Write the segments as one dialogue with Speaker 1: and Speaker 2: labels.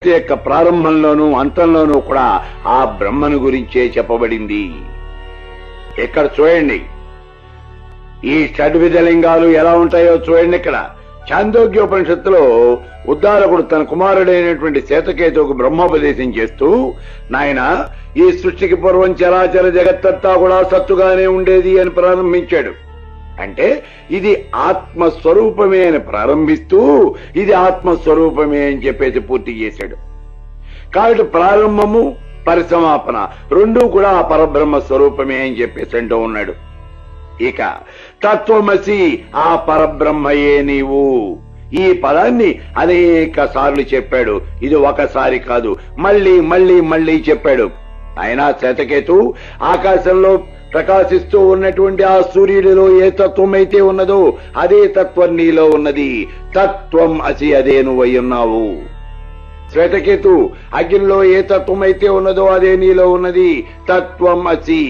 Speaker 1: సృష్టి యొక్క ప్రారంభంలోనూ అంతంలోనూ కూడా ఆ బ్రహ్మను గురించే చెప్పబడింది. ఇక్కడ చూడండి, ఈ షడ్విధ లింగాలు ఎలా ఉంటాయో చూడండి. ఇక్కడ ఛాందోగ్యోపనిషత్తులో ఉద్దాలకుడు తన కుమారుడైనటువంటి శ్వేతకేతువుకు బ్రహ్మోపదేశం చేస్తూ, నాయన ఈ సృష్టికి పూర్వం చరాచర జగత్తంతా కూడా సత్తుగానే ఉండేది అని ప్రారంభించాడు. అంటే ఇది ఆత్మస్వరూపమే అని ప్రారంభిస్తూ ఇది ఆత్మస్వరూపమే అని చెప్పేసి పూర్తి చేశాడు. కాబట్టి ప్రారంభము పరిసమాపన రెండూ కూడా ఆ పరబ్రహ్మ స్వరూపమే అని చెప్పేసి అంటూ ఉన్నాడు. ఇక తత్వమసి, ఆ పరబ్రహ్మయే నీవు. ఈ పదాన్ని అనేక సార్లు చెప్పాడు. ఇది ఒకసారి కాదు, మళ్ళీ మళ్ళీ మళ్ళీ చెప్పాడు. ఆయన శ్వేతకేతు ఆకాశంలో ప్రకాశిస్తూ ఉన్నటువంటి ఆ సూర్యుడిలో ఏ తత్వం అయితే ఉన్నదో అదే తత్వం నీలో ఉన్నది. తత్వం అసి, అదే నువ్వై ఉన్నావు. శ్వేతకేతు అగ్నిలో ఏ తత్వం అయితే ఉన్నదో అదే నీలో ఉన్నది. తత్వం అసి.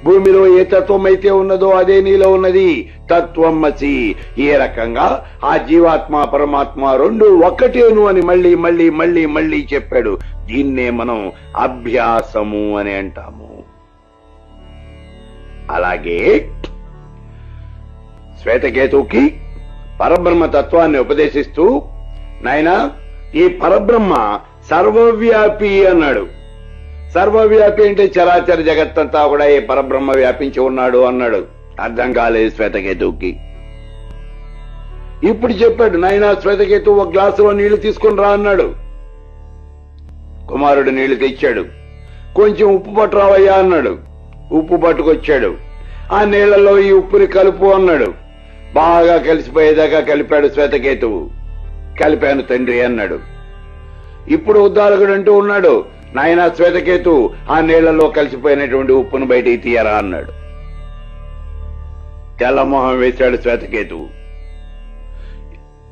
Speaker 1: భూమిలో ఏ తత్వం అయితే ఉన్నదో అదే నీలో ఉన్నది. తత్వం అసి. ఏ రకంగా ఆ జీవాత్మ పరమాత్మ రెండు ఒక్కటేను అని మళ్ళీ మళ్ళీ మళ్ళీ మళ్ళీ చెప్పాడు. దీన్నే మనం అభ్యాసము అని అంటాము. అలాగే శ్వేతకేతువుకి పరబ్రహ్మ తత్వాన్ని ఉపదేశిస్తూ, నాయన ఈ పరబ్రహ్మ సర్వవ్యాపి అన్నాడు. సర్వవ్యాపి అంటే చరాచర జగత్తంతా కూడా ఈ పరబ్రహ్మ వ్యాపించి ఉన్నాడు అన్నాడు. అర్థం కాలేదు శ్వేతకేతువుకి. ఇప్పుడు చెప్పాడు, నాయన శ్వేతకేతువు ఒక గ్లాసులో నీళ్లు తీసుకుని రా అన్నాడు. కుమారుడు నీళ్లు తెచ్చాడు. కొంచెం ఉప్పు పట్టురావయ్యా అన్నాడు. ఉప్పు పట్టుకొచ్చాడు. ఆ నీళ్లలో ఈ ఉప్పుని కలుపు అన్నాడు. బాగా కలిసిపోయేదాకా కలిపాడు శ్వేతకేతువు. కలిపాను తండ్రి అన్నాడు. ఇప్పుడు ఉద్దాలకుడు అంటూ ఉన్నాడు, నాయన శ్వేతకేతు ఆ నీళ్లలో కలిసిపోయినటువంటి ఉప్పును బయటికి తీయరా అన్నాడు. తెల్లమోహం వేశాడు శ్వేతకేతువు.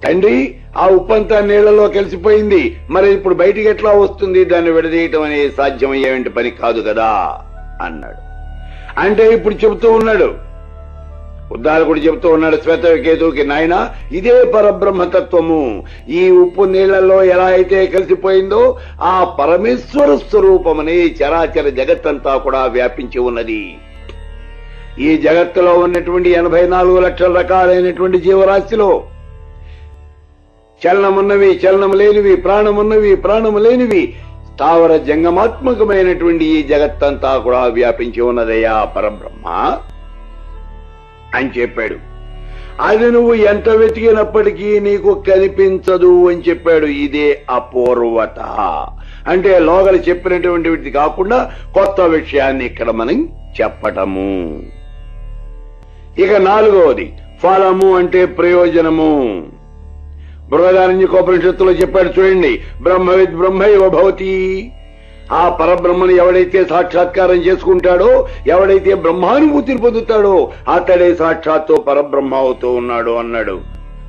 Speaker 1: తండ్రి, ఆ ఉప్పంతా నీళ్లలో కలిసిపోయింది, మరి ఇప్పుడు బయటికి ఎట్లా వస్తుంది? దాన్ని విడదీయటం అనేది సాధ్యమయ్యేంటి పని కాదు కదా అన్నాడు. అంటే ఇప్పుడు చెబుతూ ఉన్నాడు, ఉద్దాలకుడు చెబుతూ ఉన్నాడు శ్వేతకేతువుకి, నాయన ఇదే పరబ్రహ్మతత్వము. ఈ ఉప్పు నీళ్లలో ఎలా అయితే కలిసిపోయిందో ఆ పరమేశ్వర స్వరూపమని చరాచర జగత్తంతా కూడా వ్యాపించి ఉన్నది. ఈ జగత్తులో ఉన్నటువంటి 84 లక్షల రకాలైనటువంటి జీవరాశిలో చలనమున్నవి, చలనం లేనివి, ప్రాణమున్నవి, ప్రాణము లేనివి, స్థావర జంగమాత్మకమైనటువంటి ఈ జగత్తంతా కూడా వ్యాపించి ఉన్నదయ్యా పరబ్రహ్మ అని చెప్పాడు. అది నువ్వు ఎంత వెతికినప్పటికీ నీకు కనిపించదు అని చెప్పాడు. ఇదే అపూర్వత. అంటే లోగలు చెప్పినటువంటిది కాకుండా కొత్త విషయాన్ని ఇక్కడ మనం చెప్పటము. ఇక 4వది ఫలము అంటే ప్రయోజనము. బృహదారణ్యకోపనిషత్తులో చెప్పాడు చూడండి, బ్రహ్మవిద్ బ్రహ్మైవ భవతి. ఆ పరబ్రహ్మను ఎవడైతే సాక్షాత్కారం చేసుకుంటాడో, ఎవడైతే బ్రహ్మానుభూతిని పొందుతాడో అతడే సాక్షాత్తు పరబ్రహ్మ అవుతూ ఉన్నాడు అన్నాడు.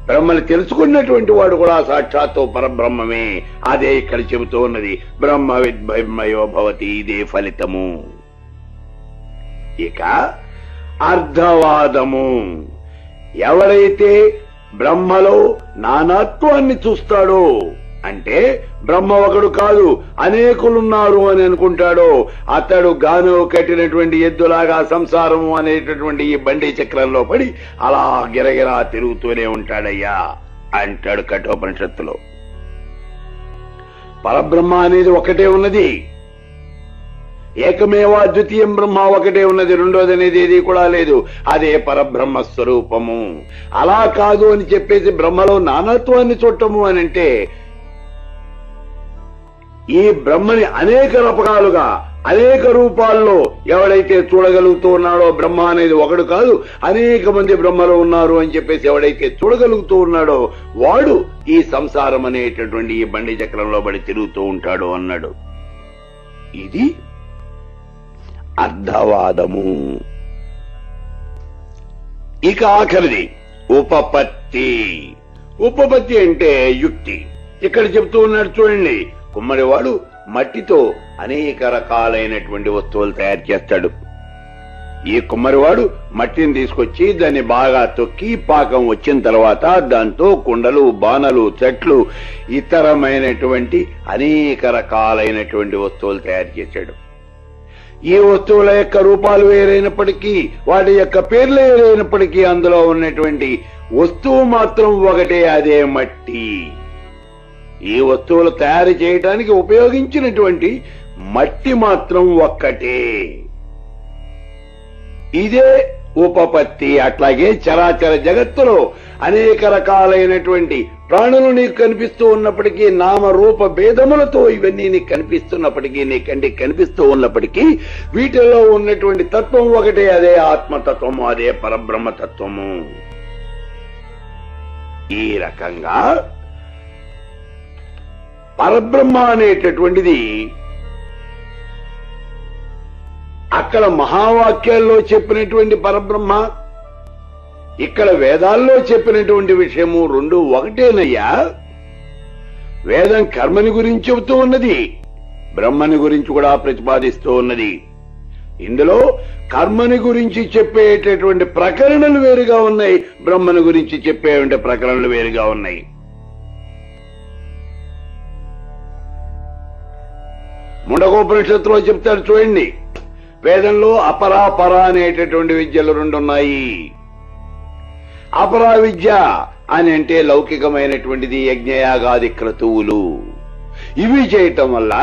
Speaker 1: బ్రహ్మని తెలుసుకున్నటువంటి వాడు కూడా సాక్షాత్తు పరబ్రహ్మమే. అదే ఇక్కడ చెబుతూ ఉన్నది, బ్రహ్మవిద్ బ్రహ్మైవ భవతి. ఇదే ఫలితము. ఇక అర్ధవాదము. ఎవడైతే బ్రహ్మలో నానాత్వాన్ని చూస్తాడో, అంటే బ్రహ్మ ఒకడు కాదు అనేకులున్నారు అని అనుకుంటాడో, అతడు గాను కట్టినటువంటి ఎద్దులాగా సంసారము అనేటటువంటి ఈ బండి చక్రంలో పడి అలా గిరగిరా తిరుగుతూనే ఉంటాడయ్యా అంటాడు కఠోపనిషత్తులో. పరబ్రహ్మ అనేది ఒకటే ఉన్నది. ఏకమేవా ద్వితీయం బ్రహ్మ ఒకటే ఉన్నది. రెండోది అనేది ఏది కూడా లేదు. అదే పరబ్రహ్మ స్వరూపము. అలా కాదు అని చెప్పేసి బ్రహ్మలో నానాత్వాన్ని చూడటము అని అంటే, ఈ బ్రహ్మని అనేక రకాలుగా అనేక రూపాల్లో ఎవడైతే చూడగలుగుతూ ఉన్నాడో, బ్రహ్మ అనేది ఒకడు కాదు అనేక మంది బ్రహ్మలు ఉన్నారు అని చెప్పేసి ఎవడైతే చూడగలుగుతూ ఉన్నాడో వాడు ఈ సంసారం అనేటటువంటి ఈ బండి చక్రంలో పడి తిరుగుతూ ఉంటాడు అన్నాడు. ఇది అర్ధవాదము. ఇక ఆఖరిది ఉపపత్తి. ఉపపత్తి అంటే యుక్తి. ఇక్కడ చెప్తూ ఉన్నాడు చూడండి, కుమ్మరివాడు మట్టితో అనేక రకాలైనటువంటి వస్తువులు తయారు చేస్తాడు. ఈ కుమ్మరివాడు మట్టిని తీసుకొచ్చి దాన్ని బాగా తొక్కి పాకం వచ్చిన తర్వాత దాంతో కుండలు, బాణలు, చెట్లు, ఇతరమైనటువంటి అనేక రకాలైనటువంటి వస్తువులు తయారు చేశాడు. ఈ వస్తువుల యొక్క రూపాలు వేరైనప్పటికీ, వాటి యొక్క పేర్లు వేరైనప్పటికీ అందులో ఉన్నటువంటి వస్తువు మాత్రం ఒకటే, అదే మట్టి. ఈ వస్తువులు తయారు చేయడానికి ఉపయోగించినటువంటి మట్టి మాత్రం ఒక్కటే. ఇదే ఉపపత్తి. అట్లాగే చరాచర జగత్తులో అనేక రకాలైనటువంటి ప్రాణులు నీకు కనిపిస్తూ ఉన్నప్పటికీ, నామరూప భేదములతో ఇవన్నీ నీకు కనిపిస్తున్నప్పటికీ, నీ కంటికి కనిపిస్తూ ఉన్నప్పటికీ, వీటిలో ఉన్నటువంటి తత్వం ఒకటే, అదే ఆత్మతత్వము, అదే పరబ్రహ్మతత్వము. ఈ రకంగా పరబ్రహ్మ అనేటటువంటిది అక్కడ మహావాక్యాల్లో చెప్పినటువంటి పరబ్రహ్మ, ఇక్కడ వేదాల్లో చెప్పినటువంటి విషయము రెండు ఒకటేనయ్యా. వేదం కర్మని గురించి చెబుతూ ఉన్నది, బ్రహ్మని గురించి కూడా ప్రతిపాదిస్తూ ఉన్నది. ఇందులో కర్మని గురించి చెప్పేటటువంటి ప్రకరణలు వేరుగా ఉన్నాయి, బ్రహ్మని గురించి చెప్పేటువంటి ప్రకరణలు వేరుగా ఉన్నాయి. ముండకోపనిషత్తులో చెప్తారు చూడండి, వేదంలో అపరా పర అనేటటువంటి విద్యలు రెండు ఉన్నాయి. అపరా విద్య అని అంటే లౌకికమైనటువంటిది, యజ్ఞయాగాది క్రతువులు. ఇవి చేయటం వల్ల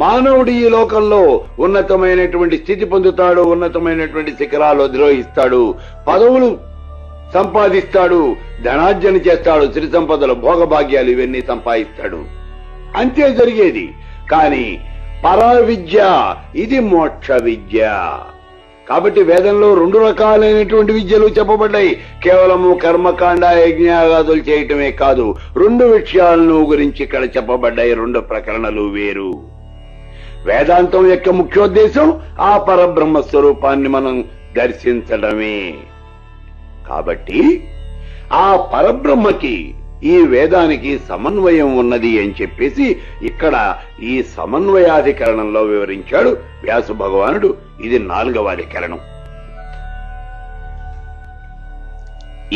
Speaker 1: మానవుడు ఈ లోకంలో ఉన్నతమైనటువంటి స్థితి పొందుతాడు, ఉన్నతమైనటువంటి శిఖరాలు అధిరోహిస్తాడు, పదవులు సంపాదిస్తాడు, ధనార్జన చేస్తాడు, సిరి సంపదలు, భోగభాగ్యాలు ఇవన్నీ సంపాదిస్తాడు. అంతే జరిగేది. కానీ పరా విద్య ఇది మోక్ష విద్య. కాబట్టి వేదంలో రెండు రకాలైనటువంటి విద్యలు చెప్పబడ్డాయి. కేవలము కర్మకాండ, యజ్ఞయాగాదులు చేయటమే కాదు, రెండు విషయాలను గురించి ఇక్కడ చెప్పబడ్డాయి. రెండు ప్రకరణలు వేరు. వేదాంతం యొక్క ముఖ్యోద్దేశం ఆ పరబ్రహ్మ స్వరూపాన్ని మనం దర్శించడమే. కాబట్టి ఆ పరబ్రహ్మకి ఈ వేదానికి సమన్వయం ఉన్నది అని చెప్పేసి ఇక్కడ ఈ సమన్వయాధికరణంలో వివరించాడు వ్యాస భగవానుడు. ఇది 4వ అధికరణం.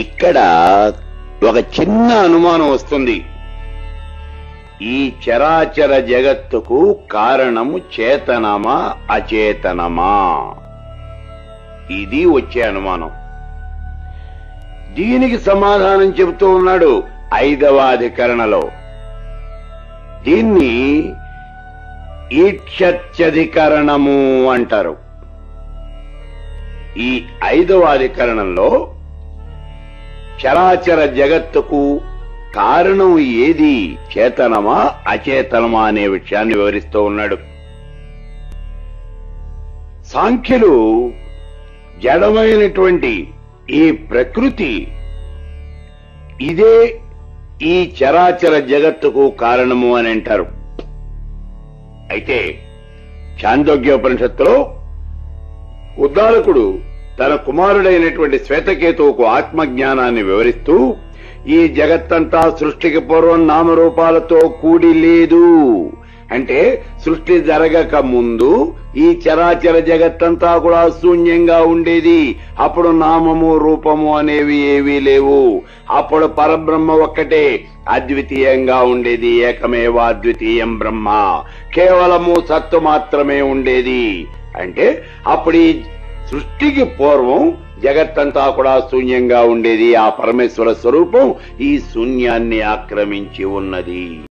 Speaker 1: ఇక్కడ ఒక చిన్న అనుమానం వస్తుంది. ఈ చరాచర జగత్తుకు కారణము చేతనమా అచేతనమా? ఇది వచ్చే అనుమానం. దీనికి సమాధానం చెబుతూ ఉన్నాడు 5వ అధికరణలో. దీన్ని ఈక్షత్యధికరణము అంటారు. ఈ 5వ అధికరణంలో చరాచర జగత్తుకు కారణం ఏది, చేతనమా అచేతనమా అనే విషయాన్ని వివరిస్తూ ఉన్నాడు. సాంఖ్యులు జడమైనటువంటి ఈ ప్రకృతి ఇదే ఈ చరాచర జగత్తుకు కారణము అని అంటారు. అయితే ఛాందోగ్యోపనిషత్తులో ఉద్దాలకుడు తన కుమారుడైనటువంటి శ్వేతకేతువుకు ఆత్మజ్ఞానాన్ని వివరిస్తూ, ఈ జగత్తంతా సృష్టికి పూర్వం నామరూపాలతో కూడి లేదు. అంటే సృష్టి జరగక ముందు ఈ చరాచర జగత్తంతా కూడా శూన్యంగా ఉండేది. అప్పుడు నామము రూపము అనేవి ఏవీ లేవు. అప్పుడు పరబ్రహ్మ ఒక్కటే అద్వితీయంగా ఉండేది. ఏకమేవ అద్వితీయం బ్రహ్మ. కేవలము సత్తు మాత్రమే ఉండేది. అంటే అప్పుడు ఈ సృష్టికి పూర్వం జగత్తంతా కూడా శూన్యంగా ఉండేది. ఆ పరమేశ్వర స్వరూపం ఈ శూన్యాన్ని ఆక్రమించి ఉన్నది.